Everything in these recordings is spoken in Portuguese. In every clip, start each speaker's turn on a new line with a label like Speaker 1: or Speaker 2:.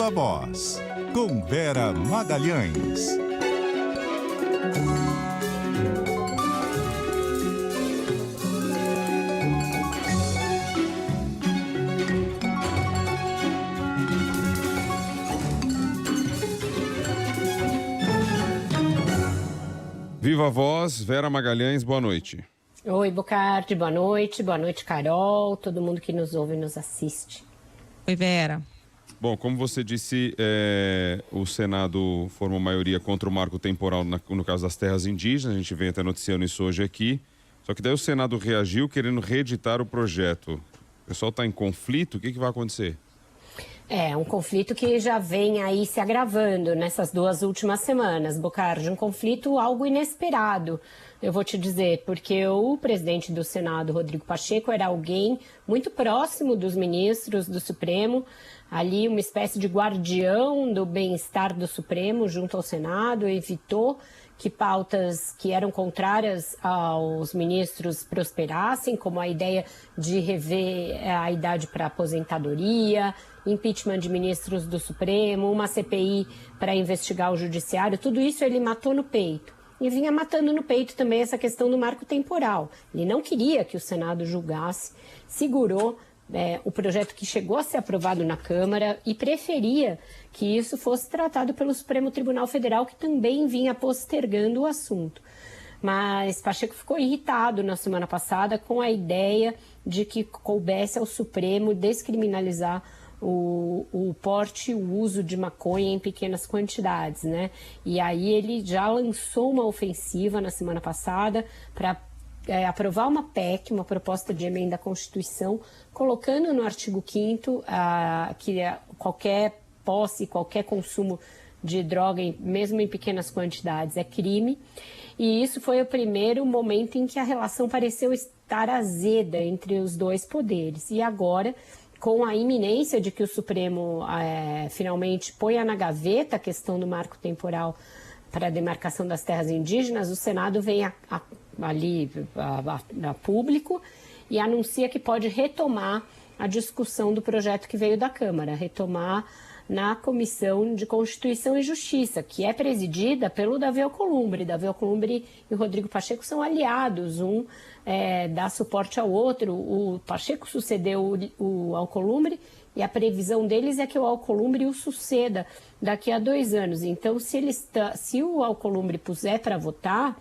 Speaker 1: Viva Voz, com Vera Magalhães.
Speaker 2: Viva Voz, Vera Magalhães, boa noite.
Speaker 3: Oi, Bocardi, boa noite, Carol, todo mundo que nos ouve e nos assiste.
Speaker 4: Oi, Vera.
Speaker 2: Bom, como você disse, o Senado formou maioria contra o marco temporal no caso das terras indígenas, a gente vem até noticiando isso hoje aqui, só que daí o Senado reagiu querendo reeditar o projeto. O pessoal está em conflito, o que vai acontecer?
Speaker 3: É um conflito que já vem aí se agravando nessas 2 últimas semanas, Bocardi, um conflito algo inesperado, eu vou te dizer, porque o presidente do Senado, Rodrigo Pacheco, era alguém muito próximo dos ministros do Supremo, ali uma espécie de guardião do bem-estar do Supremo junto ao Senado, evitou que pautas que eram contrárias aos ministros prosperassem, como a ideia de rever a idade para aposentadoria, impeachment de ministros do Supremo, uma CPI para investigar o judiciário, tudo isso ele matou no peito. E vinha matando no peito também essa questão do marco temporal. Ele não queria que o Senado julgasse, segurou o projeto que chegou a ser aprovado na Câmara e preferia que isso fosse tratado pelo Supremo Tribunal Federal, que também vinha postergando o assunto. Mas Pacheco ficou irritado na semana passada com a ideia de que coubesse ao Supremo descriminalizar o porte e o uso de maconha em pequenas quantidades, né? E aí ele já lançou uma ofensiva na semana passada para aprovar uma PEC, uma proposta de emenda à Constituição, colocando no artigo 5º que qualquer posse, qualquer consumo de droga, mesmo em pequenas quantidades, é crime. E isso foi o primeiro momento em que a relação pareceu estar azeda entre os dois poderes. E agora, com a iminência de que o Supremo finalmente ponha na gaveta a questão do marco temporal para a demarcação das terras indígenas, o Senado vem ali a público e anuncia que pode retomar a discussão do projeto que veio da Câmara, retomar na Comissão de Constituição e Justiça, que é presidida pelo Davi Alcolumbre. Davi Alcolumbre e o Rodrigo Pacheco são aliados, um dá suporte ao outro. O Pacheco sucedeu o Alcolumbre e a previsão deles é que o Alcolumbre o suceda daqui a 2 anos. Então, se o Alcolumbre puser para votar,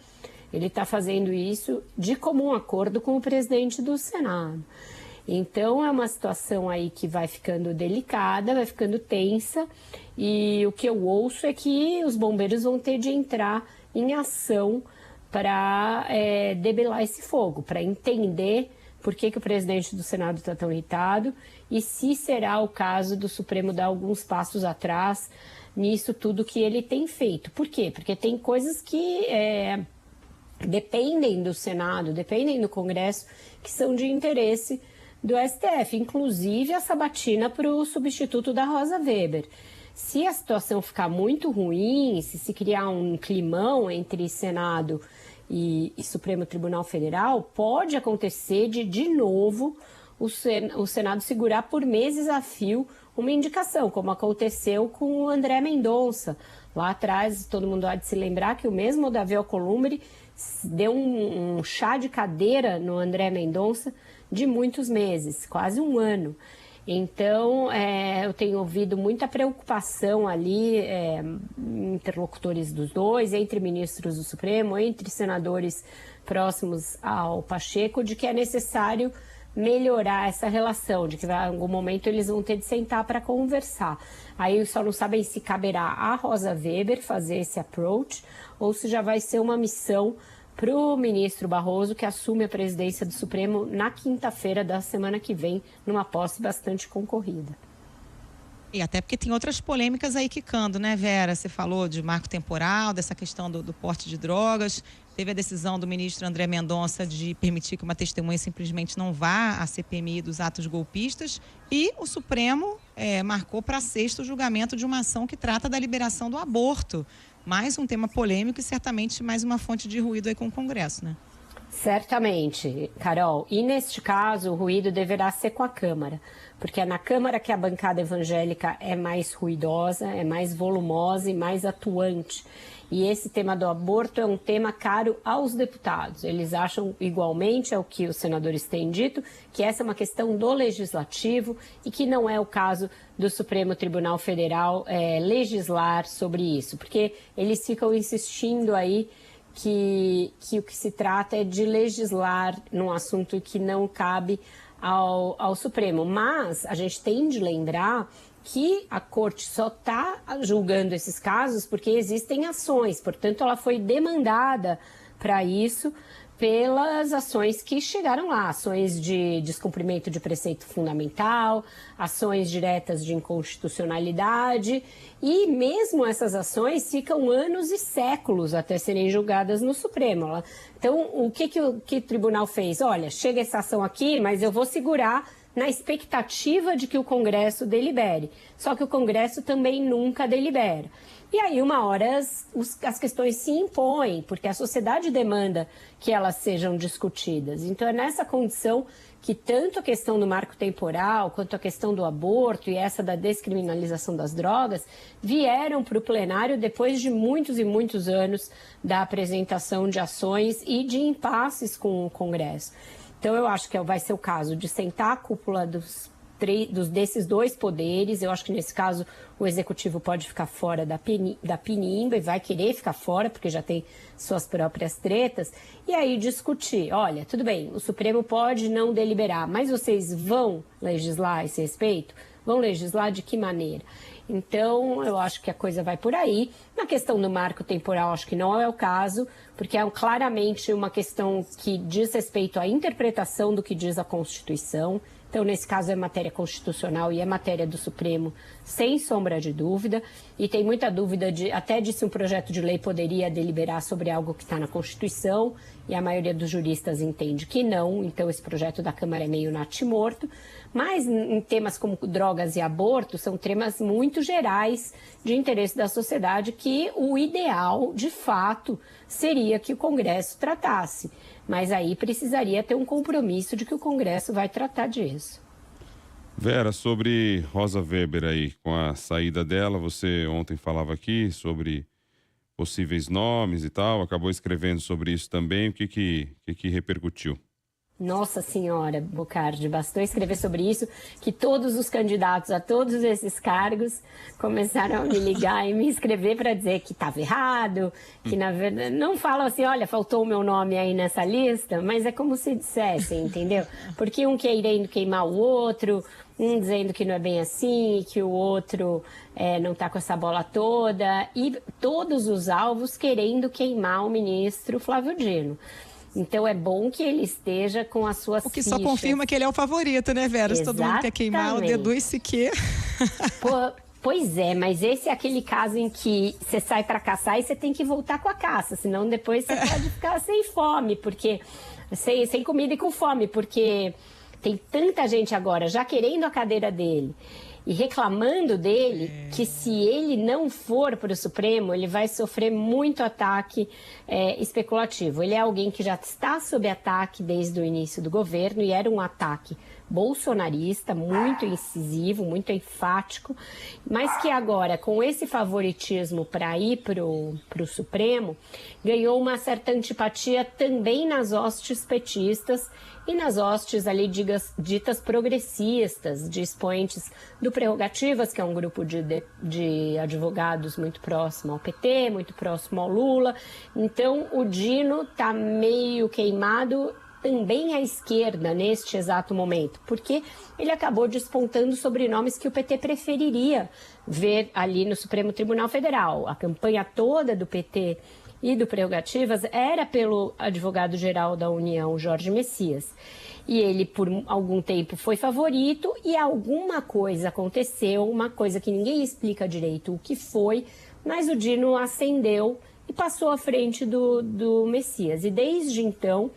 Speaker 3: ele está fazendo isso de comum acordo com o presidente do Senado. Então, é uma situação aí que vai ficando delicada, vai ficando tensa, e o que eu ouço é que os bombeiros vão ter de entrar em ação para debelar esse fogo, para entender por que o presidente do Senado está tão irritado e se será o caso do Supremo dar alguns passos atrás nisso tudo que ele tem feito. Por quê? Porque tem coisas que dependem do Senado, dependem do Congresso, que são de interesse do STF, inclusive a sabatina para o substituto da Rosa Weber. Se a situação ficar muito ruim, se criar um climão entre Senado e Supremo Tribunal Federal, pode acontecer de novo, o Senado segurar por meses a fio uma indicação, como aconteceu com o André Mendonça. Lá atrás, todo mundo há de se lembrar que o mesmo Davi Alcolumbre deu um chá de cadeira no André Mendonça de muitos meses, quase 1 ano. Então, eu tenho ouvido muita preocupação ali, interlocutores dos dois, entre ministros do Supremo, entre senadores próximos ao Pacheco, de que é necessário melhorar essa relação, de que em algum momento eles vão ter de sentar para conversar. Aí só não sabem se caberá a Rosa Weber fazer esse approach ou se já vai ser uma missão para o ministro Barroso, que assume a presidência do Supremo na quinta-feira da semana que vem, numa posse bastante concorrida.
Speaker 4: E até porque tem outras polêmicas aí quicando, né, Vera? Você falou de marco temporal, dessa questão do porte de drogas. Teve a decisão do ministro André Mendonça de permitir que uma testemunha simplesmente não vá à CPMI dos atos golpistas. E o Supremo marcou para sexta o julgamento de uma ação que trata da liberação do aborto. Mais um tema polêmico e certamente mais uma fonte de ruído aí com o Congresso, né?
Speaker 3: Certamente, Carol. E neste caso, o ruído deverá ser com a Câmara, porque é na Câmara que a bancada evangélica é mais ruidosa, é mais volumosa e mais atuante. E esse tema do aborto é um tema caro aos deputados. Eles acham, igualmente, é o que os senadores têm dito, que essa é uma questão do Legislativo e que não é o caso do Supremo Tribunal Federal legislar sobre isso, porque eles ficam insistindo aí que o que se trata é de legislar num assunto que não cabe ao Supremo. Mas a gente tem de lembrar que a Corte só está julgando esses casos porque existem ações, portanto, ela foi demandada para isso pelas ações que chegaram lá, ações de descumprimento de preceito fundamental, ações diretas de inconstitucionalidade, e mesmo essas ações ficam anos e séculos até serem julgadas no Supremo. Então, o que o tribunal fez? Olha, chega essa ação aqui, mas eu vou segurar na expectativa de que o Congresso delibere. Só que o Congresso também nunca delibera. E aí, uma hora, as questões se impõem, porque a sociedade demanda que elas sejam discutidas. Então, é nessa condição que tanto a questão do marco temporal, quanto a questão do aborto e essa da descriminalização das drogas, vieram para o plenário depois de muitos e muitos anos da apresentação de ações e de impasses com o Congresso. Então, eu acho que vai ser o caso de sentar a cúpula desses dois poderes. Eu acho que, nesse caso, o Executivo pode ficar fora da pinimba e vai querer ficar fora, porque já tem suas próprias tretas. E aí discutir, olha, tudo bem, o Supremo pode não deliberar, mas vocês vão legislar a esse respeito? Vão legislar de que maneira? Então, eu acho que a coisa vai por aí. Na questão do marco temporal, acho que não é o caso, porque é claramente uma questão que diz respeito à interpretação do que diz a Constituição. Então, nesse caso, é matéria constitucional e é matéria do Supremo, sem sombra de dúvida. E tem muita dúvida até de se um projeto de lei poderia deliberar sobre algo que está na Constituição, e a maioria dos juristas entende que não. Então, esse projeto da Câmara é meio natimorto. Mas, em temas como drogas e aborto, são temas muito gerais de interesse da sociedade, que o ideal, de fato, seria que o Congresso tratasse. Mas aí precisaria ter um compromisso de que o Congresso vai tratar disso.
Speaker 2: Vera, sobre Rosa Weber aí, com a saída dela, você ontem falava aqui sobre possíveis nomes e tal, acabou escrevendo sobre isso também, o que repercutiu?
Speaker 3: Nossa Senhora, Bocardi, bastou escrever sobre isso que todos os candidatos a todos esses cargos começaram a me ligar e me escrever para dizer que estava errado, que na verdade não falam assim, olha, faltou o meu nome aí nessa lista, mas é como se dissessem, entendeu? Porque um querendo queimar o outro, um dizendo que não é bem assim, que o outro não está com essa bola toda, e todos os alvos querendo queimar o ministro Flávio Dino. Então, é bom que ele esteja com as suas
Speaker 4: O que
Speaker 3: fichas.
Speaker 4: só confirma que ele é o favorito, né, Vera? Se todo mundo quer queimar, deduz-se que...
Speaker 3: Pois é, mas esse é aquele caso em que você sai para caçar e você tem que voltar com a caça, senão depois você pode ficar sem fome, porque sem comida e com fome, porque tem tanta gente agora já querendo a cadeira dele e reclamando dele, que se ele não for para o Supremo, ele vai sofrer muito ataque especulativo. Ele é alguém que já está sob ataque desde o início do governo, e era um ataque bolsonarista, muito incisivo, muito enfático, mas que agora, com esse favoritismo para ir para o Supremo, ganhou uma certa antipatia também nas hostes petistas e nas hostes ali ditas progressistas, de expoentes do Prerrogativas, que é um grupo de advogados muito próximo ao PT, muito próximo ao Lula. Então, o Dino está meio queimado também à esquerda neste exato momento, porque ele acabou despontando sobrenomes que o PT preferiria ver ali no Supremo Tribunal Federal. A campanha toda do PT e do Prerrogativas era pelo advogado-geral da União, Jorge Messias. E ele, por algum tempo, foi favorito, e alguma coisa aconteceu, uma coisa que ninguém explica direito o que foi, mas o Dino ascendeu e passou à frente do Messias. E desde então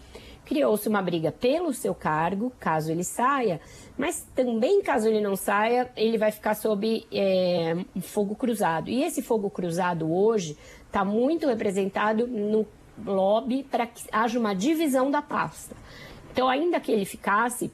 Speaker 3: criou-se uma briga pelo seu cargo, caso ele saia, mas também, caso ele não saia, ele vai ficar sob um fogo cruzado. E esse fogo cruzado hoje está muito representado lobby para que haja uma divisão da pasta. Então, ainda que ele ficasse,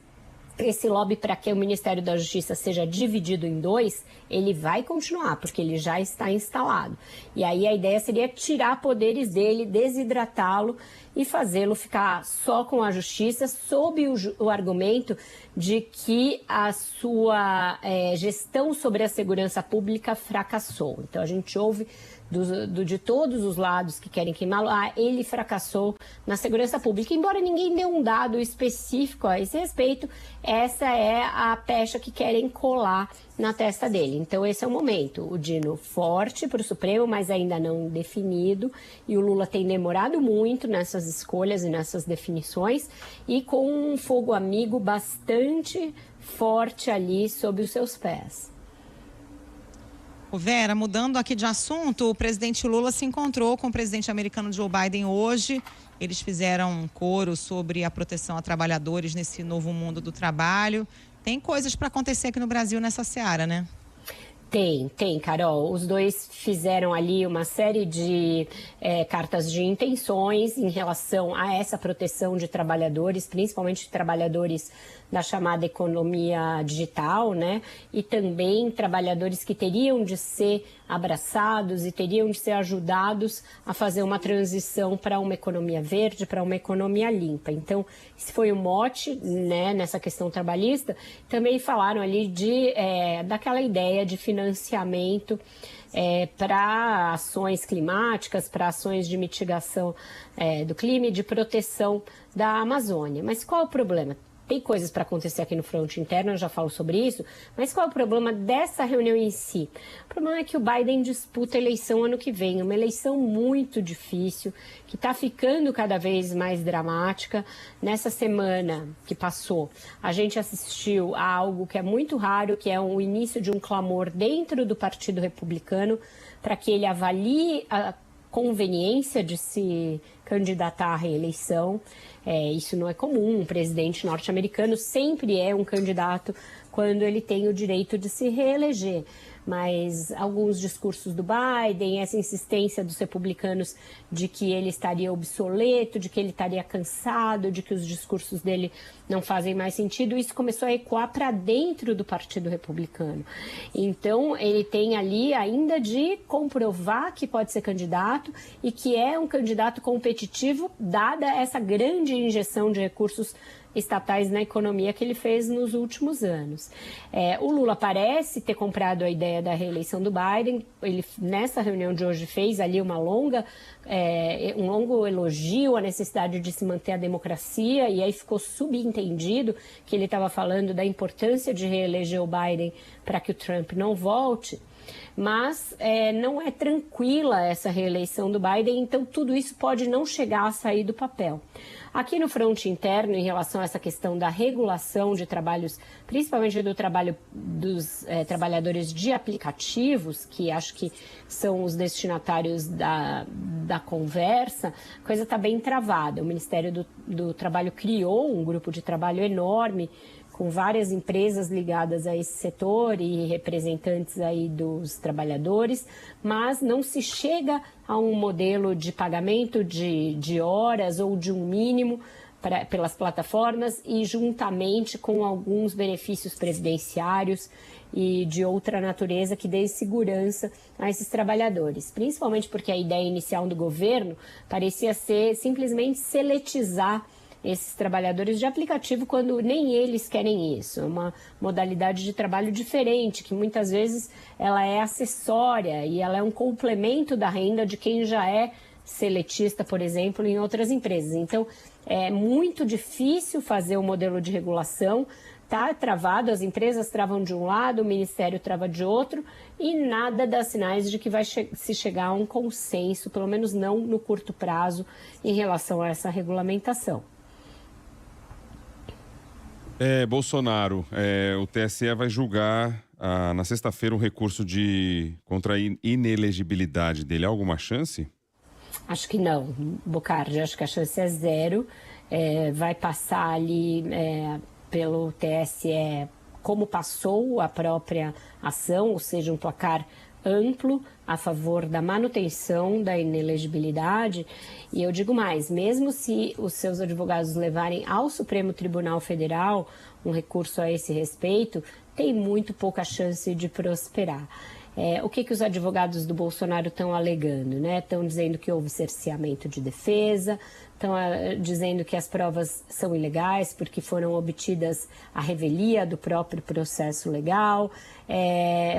Speaker 3: esse lobby para que o Ministério da Justiça seja dividido em dois, ele vai continuar, porque ele já está instalado. E aí a ideia seria tirar poderes dele, desidratá-lo e fazê-lo ficar só com a Justiça, sob o argumento de que a sua gestão sobre a segurança pública fracassou. Então, a gente ouve de todos os lados que querem queimá-lo, ele fracassou na segurança pública. Embora ninguém dê um dado específico a esse respeito, essa é a pecha que querem colar na testa dele. Então, esse é o momento. O Dino forte para o Supremo, mas ainda não definido. E o Lula tem demorado muito nessas escolhas e nessas definições. E com um fogo amigo bastante forte ali sob os seus pés.
Speaker 4: Vera, mudando aqui de assunto, o presidente Lula se encontrou com o presidente americano Joe Biden hoje. Eles fizeram um coro sobre a proteção a trabalhadores nesse novo mundo do trabalho. Tem coisas para acontecer aqui no Brasil nessa seara, né?
Speaker 3: Tem, Carol. Os dois fizeram ali uma série de cartas de intenções em relação a essa proteção de trabalhadores, principalmente trabalhadores da chamada economia digital, né? E também trabalhadores que teriam de ser abraçados e teriam de ser ajudados a fazer uma transição para uma economia verde, para uma economia limpa. Então, esse foi o mote, né, nessa questão trabalhista. Também falaram ali daquela ideia de financiamento para ações climáticas, para ações de mitigação do clima e de proteção da Amazônia. Mas qual é o problema? Tem coisas para acontecer aqui no fronte interno, eu já falo sobre isso, mas qual é o problema dessa reunião em si? O problema é que o Biden disputa a eleição ano que vem, uma eleição muito difícil, que está ficando cada vez mais dramática. Nessa semana que passou, a gente assistiu a algo que é muito raro, que é o início de um clamor dentro do Partido Republicano para que ele avalie a conveniência de se candidatar à reeleição. Isso não é comum. Um presidente norte-americano sempre é um candidato quando ele tem o direito de se reeleger. Mas alguns discursos do Biden, essa insistência dos republicanos de que ele estaria obsoleto, de que ele estaria cansado, de que os discursos dele não fazem mais sentido, isso começou a ecoar para dentro do Partido Republicano. Então, ele tem ali ainda de comprovar que pode ser candidato e que é um candidato competitivo, dada essa grande injeção de recursos estatais na economia que ele fez nos últimos anos. O Lula parece ter comprado a ideia da reeleição do Biden. Ele, nessa reunião de hoje, fez ali um longo elogio à necessidade de se manter a democracia, e aí ficou subentendido que ele estava falando da importância de reeleger o Biden para que o Trump não volte. Mas não é tranquila essa reeleição do Biden, então tudo isso pode não chegar a sair do papel. Aqui no fronte interno, em relação a essa questão da regulação de trabalhos, principalmente do trabalho dos trabalhadores de aplicativos, que acho que são os destinatários da conversa, a coisa está bem travada. O Ministério do Trabalho criou um grupo de trabalho enorme, com várias empresas ligadas a esse setor e representantes aí dos trabalhadores, mas não se chega a um modelo de pagamento de horas ou de um mínimo pelas plataformas, e juntamente com alguns benefícios previdenciários e de outra natureza que dê segurança a esses trabalhadores. Principalmente porque a ideia inicial do governo parecia ser simplesmente seletizar esses trabalhadores de aplicativo, quando nem eles querem isso. É uma modalidade de trabalho diferente, que muitas vezes ela é acessória e ela é um complemento da renda de quem já é seletista, por exemplo, em outras empresas. Então, é muito difícil fazer o modelo de regulação. Está travado, as empresas travam de um lado, o Ministério trava de outro, e nada dá sinais de que vai se chegar a um consenso, pelo menos não no curto prazo, em relação a essa regulamentação.
Speaker 2: Bolsonaro, o TSE vai julgar na sexta-feira um recurso contra a inelegibilidade dele. Há alguma chance?
Speaker 3: Acho que não, Bocardi. Acho que a chance é zero. Vai passar ali pelo TSE como passou a própria ação, ou seja, um placar amplo a favor da manutenção da inelegibilidade. E eu digo mais, mesmo se os seus advogados levarem ao Supremo Tribunal Federal um recurso a esse respeito, tem muito pouca chance de prosperar. O que os advogados do Bolsonaro estão alegando, né? Estão dizendo que houve cerceamento de defesa, estão dizendo que as provas são ilegais porque foram obtidas à revelia do próprio processo legal.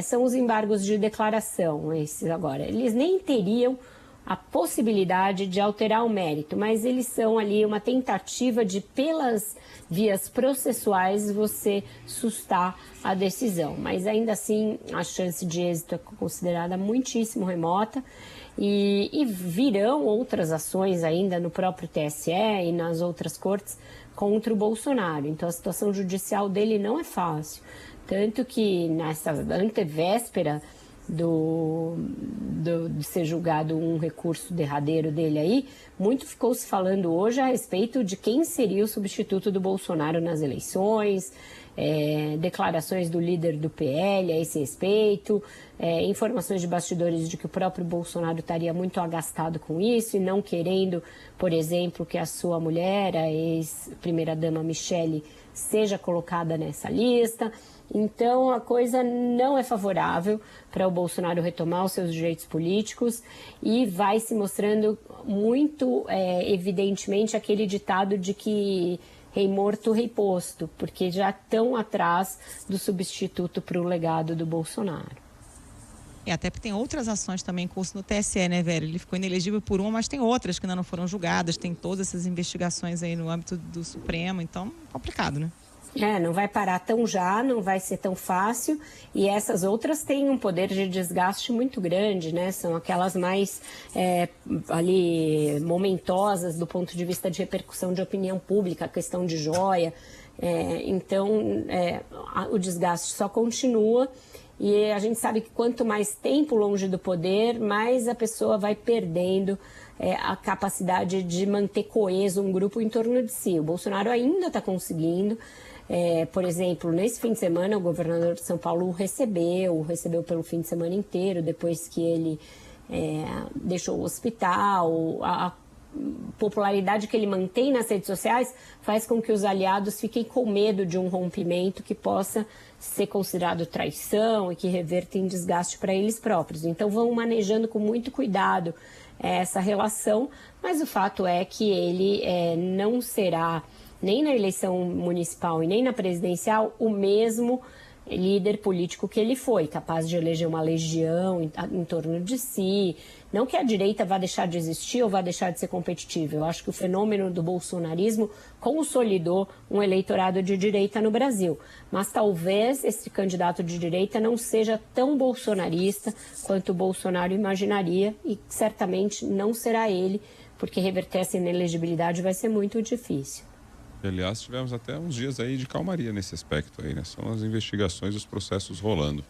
Speaker 3: São os embargos de declaração, esses agora. Eles nem teriam a possibilidade de alterar o mérito, mas eles são ali uma tentativa de, pelas vias processuais, você sustar a decisão. Mas ainda assim, a chance de êxito é considerada muitíssimo remota e virão outras ações ainda no próprio TSE e nas outras cortes contra o Bolsonaro. Então, a situação judicial dele não é fácil. Tanto que nessa antevéspera de ser julgado um recurso derradeiro dele aí, muito ficou se falando hoje a respeito de quem seria o substituto do Bolsonaro nas eleições, declarações do líder do PL a esse respeito, informações de bastidores de que o próprio Bolsonaro estaria muito agastado com isso e não querendo, por exemplo, que a sua mulher, a ex-primeira-dama Michele, seja colocada nessa lista. Então, a coisa não é favorável para o Bolsonaro retomar os seus direitos políticos e vai se mostrando muito evidentemente aquele ditado de que rei morto, rei posto, porque já estão atrás do substituto para o legado do Bolsonaro.
Speaker 4: Até porque tem outras ações também em curso no TSE, né, Vera? Ele ficou inelegível por uma, mas tem outras que ainda não foram julgadas, tem todas essas investigações aí no âmbito do Supremo, então complicado, né?
Speaker 3: Não vai parar tão já, não vai ser tão fácil, e essas outras têm um poder de desgaste muito grande, né? São aquelas mais ali momentosas do ponto de vista de repercussão de opinião pública, a questão de joia. Então, o desgaste só continua e a gente sabe que quanto mais tempo longe do poder, mais a pessoa vai perdendo a capacidade de manter coeso um grupo em torno de si. O Bolsonaro ainda está conseguindo. Por exemplo, nesse fim de semana, o governador de São Paulo recebeu pelo fim de semana inteiro, depois que ele deixou o hospital. A popularidade que ele mantém nas redes sociais faz com que os aliados fiquem com medo de um rompimento que possa ser considerado traição e que reverta em desgaste para eles próprios. Então, vão manejando com muito cuidado essa relação, mas o fato é que ele não será, nem na eleição municipal e nem na presidencial, o mesmo líder político que ele foi, capaz de eleger uma legião em torno de si. Não que a direita vá deixar de existir ou vá deixar de ser competitiva. Eu acho que o fenômeno do bolsonarismo consolidou um eleitorado de direita no Brasil. Mas talvez esse candidato de direita não seja tão bolsonarista quanto o Bolsonaro imaginaria e certamente não será ele, porque reverter essa inelegibilidade vai ser muito difícil.
Speaker 2: Aliás, tivemos até uns dias aí de calmaria nesse aspecto aí, né? São as investigações e os processos rolando.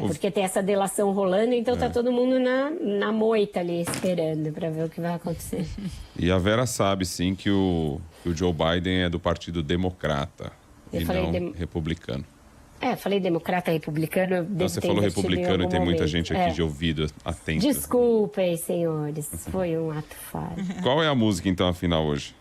Speaker 3: Porque tem essa delação rolando, então tá todo mundo na moita ali, esperando para ver o que vai acontecer.
Speaker 2: E a Vera sabe, sim, que o Joe Biden é do Partido Democrata e não republicano.
Speaker 3: Falei democrata republicano.
Speaker 2: Você falou republicano e tem muita gente aqui de ouvido atento.
Speaker 3: Desculpem, senhores, foi um ato falho.
Speaker 2: Qual é a música, então, afinal, hoje?